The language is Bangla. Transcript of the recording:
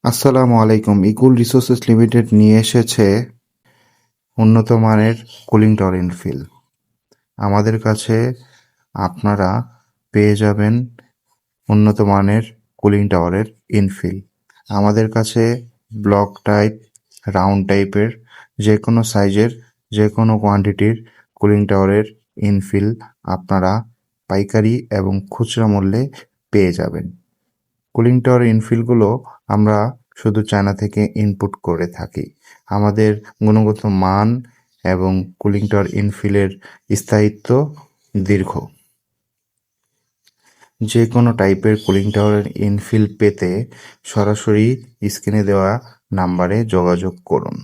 আসসালামু আলাইকুম। ইকুল রিসোর্সেস লিমিটেড নিয়ে এসেছে উন্নত মানের কুলিং টাওয়ার ইনফিল। আমাদের কাছে আপনারা পেয়ে যাবেন উন্নত মানের কুলিং টাওয়ারের ইনফিল। আমাদের কাছে ব্লক টাইপ, রাউন্ড টাইপের যে কোনো সাইজের, যে কোনো কোয়ান্টিটির কুলিং টাওয়ারের ইনফিল আপনারা পাইকারি এবং খুচরা মূল্যে পেয়ে যাবেন। কুলিং টাওয়ার ইনফিলগুলো আমরা শুধু চায়না থেকে ইনপুট করে থাকি। আমাদের গুণগত মান এবং কুলিং টাওয়ার ইনফিলের স্থায়িত্ব দীর্ঘ। যে কোনো টাইপের কুলিং টাওয়ারের ইনফিল পেতে সরাসরি স্ক্রিনে দেওয়া নাম্বারে যোগাযোগ করুন।